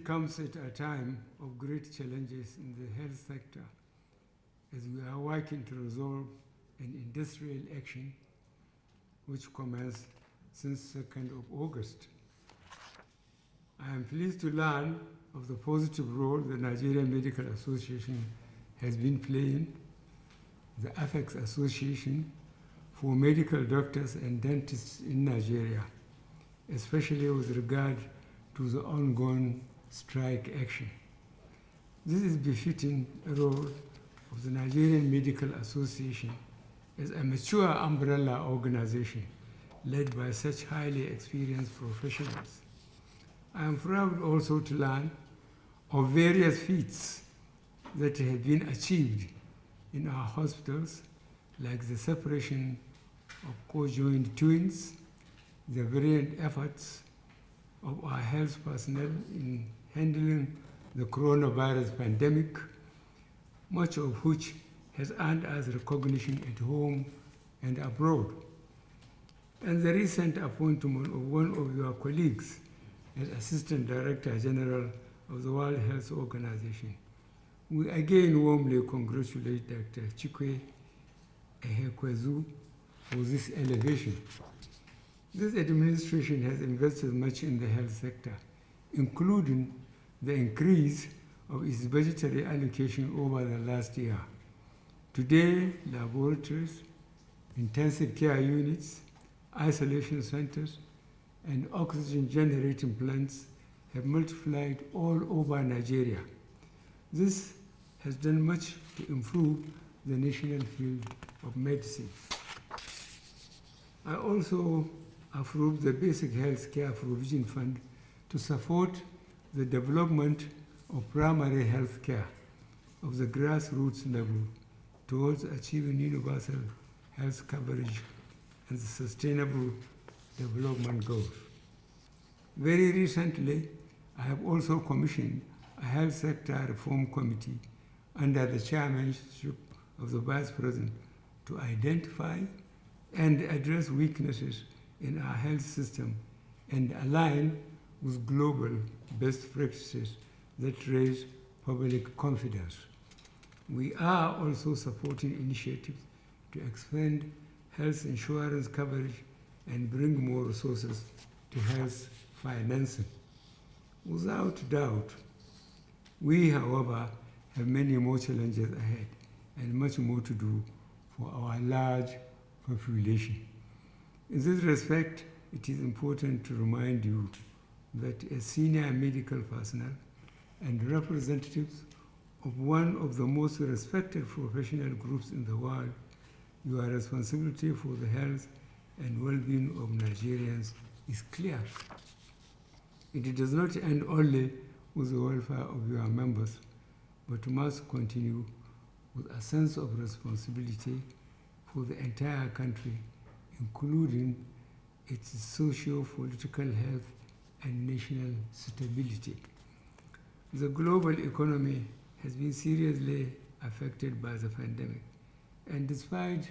visit comes at a time of great challenges in the health sector as we are working to resolve an industrial action which commenced since 2nd of August. I am pleased to learn of the positive role the Nigerian Medical Association has been playing, the AFEX Association for medical doctors and dentists in Nigeria, especially with regard to the ongoing strike action. This is befitting a role of the Nigerian Medical Association as a mature umbrella organization led by such highly experienced professionals. I am proud also to learn of various feats that have been achieved in our hospitals, like the separation of co-joined twins, the brilliant efforts of our health personnel in handling the coronavirus pandemic, much of which has earned us recognition at home and abroad, and the recent appointment of one of your colleagues as Assistant Director General of the World Health Organization. We again warmly congratulate Dr. Chikwe Ehekwezu for this elevation. This administration has invested much in the health sector, including the increase of its budgetary allocation over the last year. Today, laboratories, intensive care units, isolation centers, and oxygen generating plants have multiplied all over Nigeria. This has done much to improve the national field of medicine. I also approved the Basic Health Care Provision Fund to support the development of primary health care of the grassroots level towards achieving universal health coverage and the sustainable development goals. Very recently, I have also commissioned a health sector reform committee under the chairmanship of the Vice President to identify and address weaknesses in our health system and align with global best practices that raise public confidence. We are also supporting initiatives to expand health insurance coverage and bring more resources to health financing. Without doubt, we, however, have many more challenges ahead and much more to do for our large population. In this respect, it is important to remind you that as senior medical personnel and representatives of one of the most respected professional groups in the world, your responsibility for the health and well-being of Nigerians is clear. It does not end only with the welfare of your members, but must continue with a sense of responsibility for the entire country, including its socio-political health and national stability. The global economy has been seriously affected by the pandemic, and despite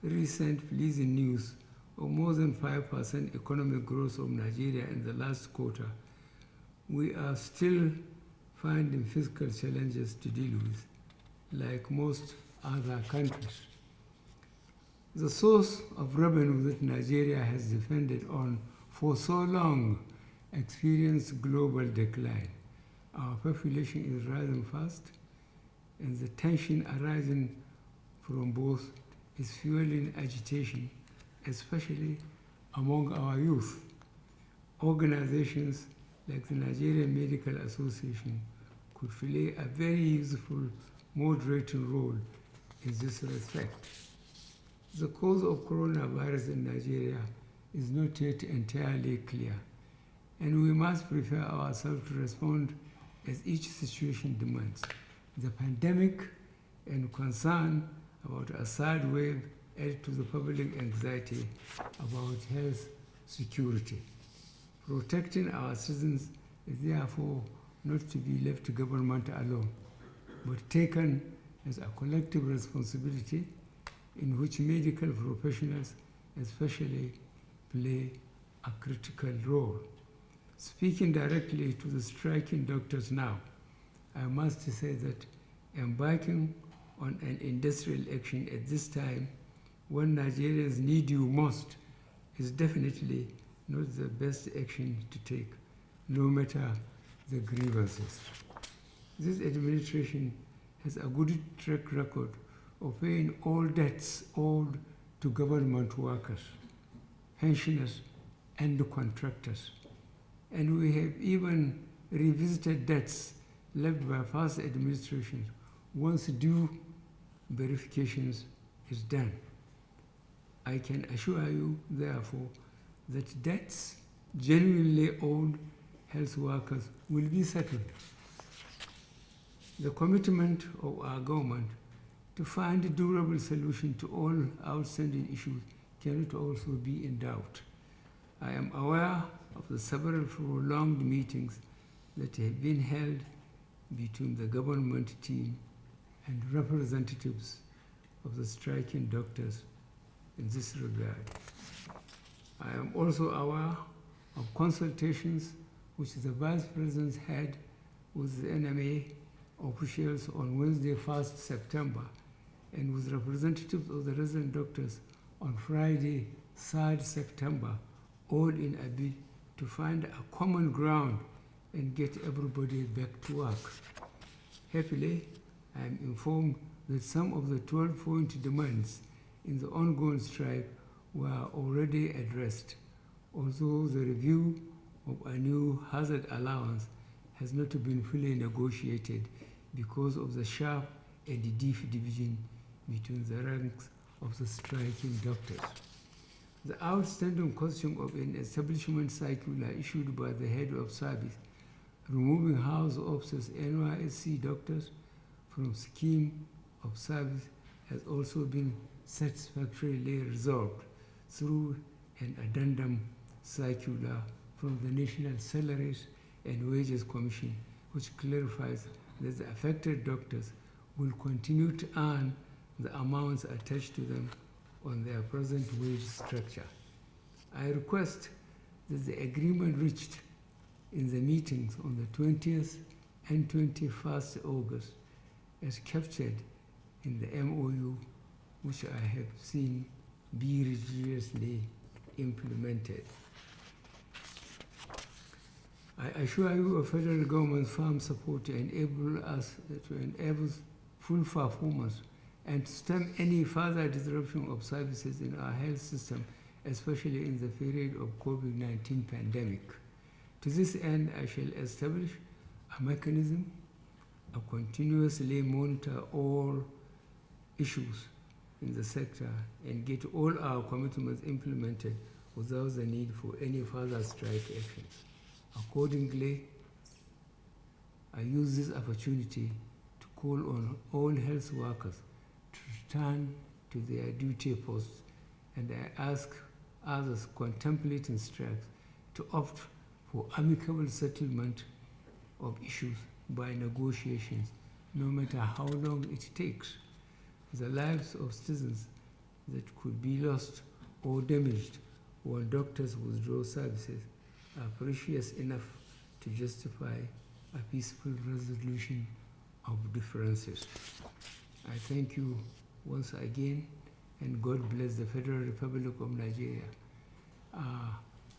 recent pleasing news of more than 5% economic growth of Nigeria in the last quarter, we are still finding fiscal challenges to deal with, like most other countries. The source of revenue that Nigeria has depended on for so long experienced global decline. Our population is rising fast, and the tension arising from both is fueling agitation, especially among our youth. Organizations like the Nigerian Medical Association could play a very useful moderating role in this respect. The cause of coronavirus in Nigeria is not yet entirely clear, and we must prepare ourselves to respond as each situation demands. The pandemic and concern about a third wave add to the public anxiety about health security. Protecting our citizens is therefore not to be left to government alone, but taken as a collective responsibility in which medical professionals especially play a critical role. Speaking directly to the striking doctors now, I must say that embarking on an industrial action at this time when Nigerians need you most is definitely not the best action to take, no matter the grievances. This administration has a good track record of paying all debts owed to government workers, pensioners, and contractors. And we have even revisited debts left by past administrations once due verifications is done. I can assure you, therefore, that debts genuinely owed health workers will be settled. The commitment of our government to find a durable solution to all outstanding issues cannot also be in doubt. I am aware of the several prolonged meetings that have been held between the government team and representatives of the striking doctors in this regard. I am also aware of consultations which the Vice President had with the NMA officials on Wednesday, 1st September, and with representatives of the resident doctors on Friday, 3rd September, all in a bid to find a common ground and get everybody back to work. Happily, I am informed that some of the 12-point demands in the ongoing strike were already addressed, although the review of a new hazard allowance has not been fully negotiated because of the sharp and deep division between the ranks of the striking doctors. The outstanding question of an establishment circular issued by the head of service removing House Officers NYSC doctors from scheme of service has also been satisfactorily resolved through an addendum circular from the National Salaries and Wages Commission, which clarifies that the affected doctors will continue to earn the amounts attached to them on their present wage structure. I request that the agreement reached in the meetings on the 20th and 21st August as captured in the MOU, which I have seen be rigorously implemented. I assure you of federal government's firm support to enable us to enable full performance and to stem any further disruption of services in our health system, especially in the period of COVID-19 pandemic. To this end, I shall establish a mechanism to continuously monitor all issues in the sector and get all our commitments implemented without the need for any further strike actions. Accordingly, I use this opportunity to call on all health workers to return to their duty posts, and I ask others contemplating strikes to opt for amicable settlement of issues by negotiations, no matter how long it takes. The lives of citizens that could be lost or damaged when doctors withdraw services are precious enough to justify a peaceful resolution of differences. I thank you once again, and God bless the Federal Republic of Nigeria.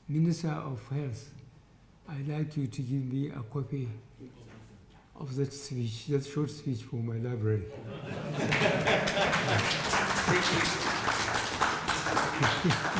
Minister of Health, I'd like you to give me a copy of that speech, that short speech for my library. Thank you.